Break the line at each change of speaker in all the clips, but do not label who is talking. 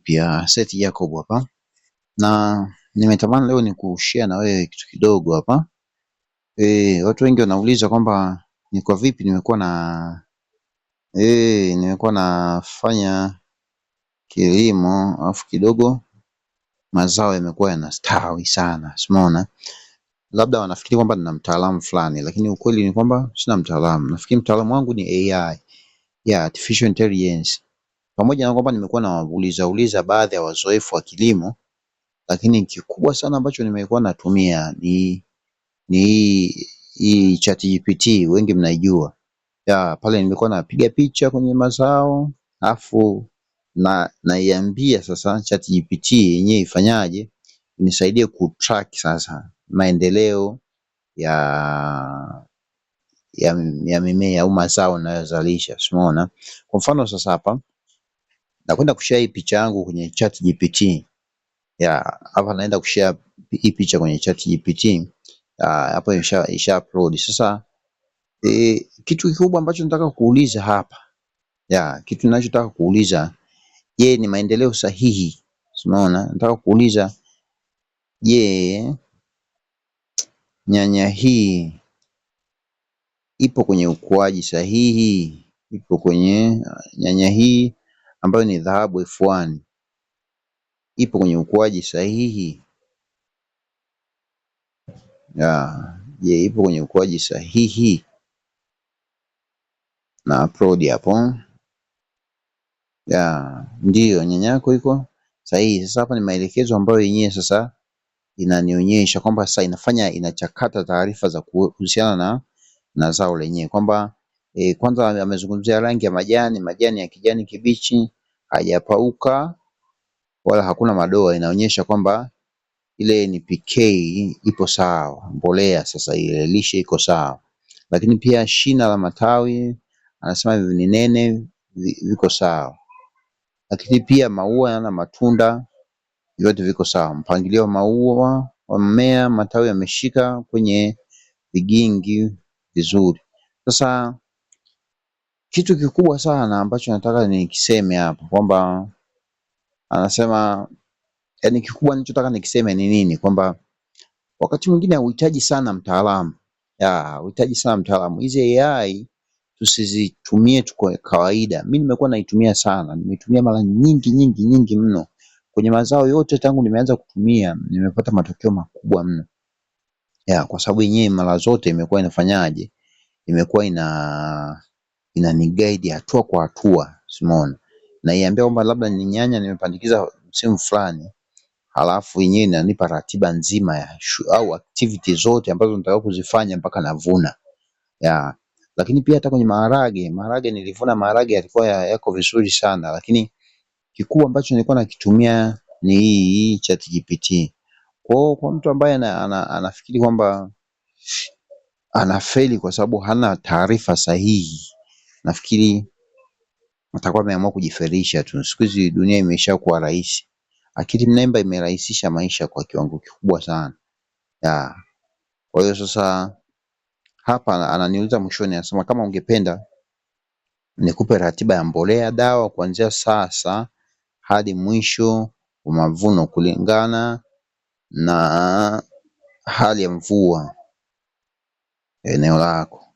Vipi? Seth Jacob hapa, na nimetamani leo kushare na wewe kitu kidogo hapa. Watu wengi wanauliza kwamba ni kwa vipi nimekuwa nafanya kilimo alafu kidogo mazao yamekuwa yanastawi sana. Umeona? Labda wanafikiri kwamba nina mtaalamu fulani, lakini ukweli ni kwamba sina mtaalamu. Nafikiri mtaalamu wangu ni AI, artificial intelligence. Pamoja na kwamba nimekuwa nauliza baadhi ya wazoefu wa kilimo, lakini kikubwa sana ambacho nimekuwa natumia ni hii ChatGPT, wengi mnaijua. Pale nimekuwa napiga picha kwenye mazao alafu naiambia sasa ChatGPT yenyewe ifanyaje, inisaidie kutrack sasa maendeleo ya mimea au mazao ninayozalisha. Umeona? Kwa mfano sasa hapa nakwenda kushare hii picha yangu kwenye ChatGPT. Hapa naenda kushare hii picha kwenye ChatGPT. Hapo isha upload. Sasa kitu kikubwa ambacho nataka kuuliza hapa, kitu ninachotaka kuuliza, je, ni maendeleo sahihi? Unaona, nataka kuuliza, je, nyanya hii ipo kwenye ukuaji sahihi? Ipo kwenye nyanya hii ambayo ni dhahabu F1 ipo kwenye ukuaji sahihi? Je, ipo kwenye ukuaji sahihi? Na upload hapo. Ndiyo, nyanya yako iko sahihi. Sasa hapa ni maelekezo ambayo yenyewe sasa inanionyesha kwamba sasa inachakata taarifa za kuhusiana na zao lenyewe, kwamba kwanza amezungumzia rangi ya majani ya kijani kibichi, hajapauka wala hakuna madoa. Inaonyesha kwamba ile NPK ipo sawa, mbolea sasa ile lishe iko sawa. Lakini pia shina la matawi anasema ni nene, viko sawa. Lakini pia maua na matunda vyote viko sawa. Mpangilio wa maua wa mmea, matawi yameshika kwenye vigingi vizuri. Sasa kitu kikubwa sana ambacho nataka nikiseme hapa kwamba anasema, yani kikubwa ninachotaka nikiseme ni nini, kwamba wakati mwingine hauhitaji sana mtaalamu. Hauhitaji sana mtaalamu. Hizi AI tusizitumie tu kwa kawaida. Mimi nimekuwa naitumia sana. Nimetumia mara nyingi mno. Kwenye mazao yote tangu nimeanza kutumia, nimepata matokeo makubwa mno. Kwa sababu yenyewe mara zote imekuwa inafanyaje? Imekuwa inaniguide hatua kwa hatua. Umeona? Naiambia kwamba labda ni nyanya nimepandikiza msimu fulani, halafu yenyewe inanipa ratiba nzima au activity zote ambazo nataka kuzifanya mpaka navuna. Lakini pia hata kwenye maharage nilivuna maharage yalikuwa yako vizuri sana, lakini kikubwa ambacho nilikuwa nakitumia ni hii ChatGPT. Kwa mtu ambaye anafikiri kwamba anafeli kwa sababu hana taarifa sahihi, nafikiri atakuwa ameamua kujifelisha tu. Siku hizi dunia imeshakuwa rahisi. Akili mnemba imerahisisha maisha kwa kiwango kikubwa sana. Kwa hiyo sasa hapa ananiuliza mwishoni, anasema kama ungependa nikupe ratiba ya mbolea, dawa kuanzia sasa hadi mwisho wa mavuno kulingana na hali ya mvua eneo lako.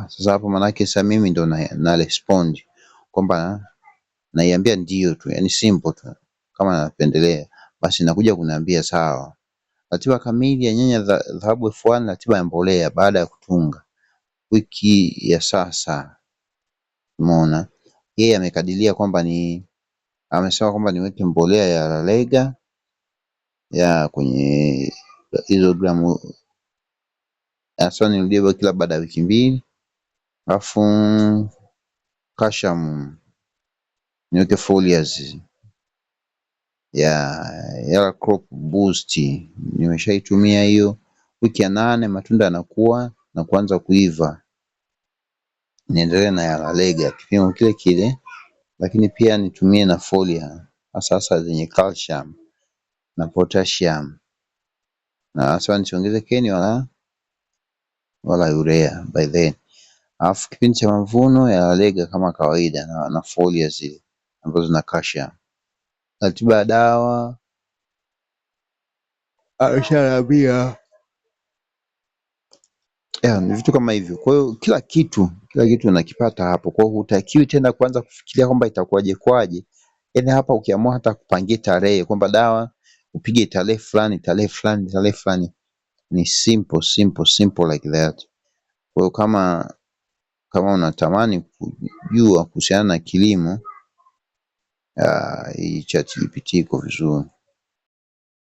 Sasa hapo manake sasa mimi ndo na respond kwamba naiambia ndio tu, yani simple tu. Kama napendelea basi nakuja kuniambia sawa. Ratiba kamili ya nyanya dhahabu F1, ratiba ya mbolea baada ya kutunga wiki ya sasa. Umeona? Yeye amekadiria kwamba amesema kwamba niweke mbolea ya Lalega kwenye hizo gramu, sasa nirudie kila baada ya wiki 2, alafu Kasham niweke foliars ya crop boost nimeshaitumia hiyo. Wiki ya 8 matunda yanakuwa na kuanza kuiva, niendelee na ya Lalega kipimo kile kile, lakini pia nitumie na foliar hasa zenye calcium na potassium, na sasa nisiongeze keni wala urea by then. Alafu kipindi cha mavuno ya Lalega kama kawaida na foliar zile ambazo zina calcium. ratiba ya dawa, ameshaniambia ni vitu kama hivyo. Kwa hiyo kila kitu unakipata hapo. Kwa hiyo hutakiwi tena kuanza kufikiria kwamba itakuwaje kwaje. Yaani hapa ukiamua hata kupangia tarehe kwamba dawa upige tarehe fulani, tarehe fulani, tarehe fulani, ni simple like that. Kwa hiyo kama unatamani kujua kuhusiana na kilimo, hii ChatGPT iko vizuri.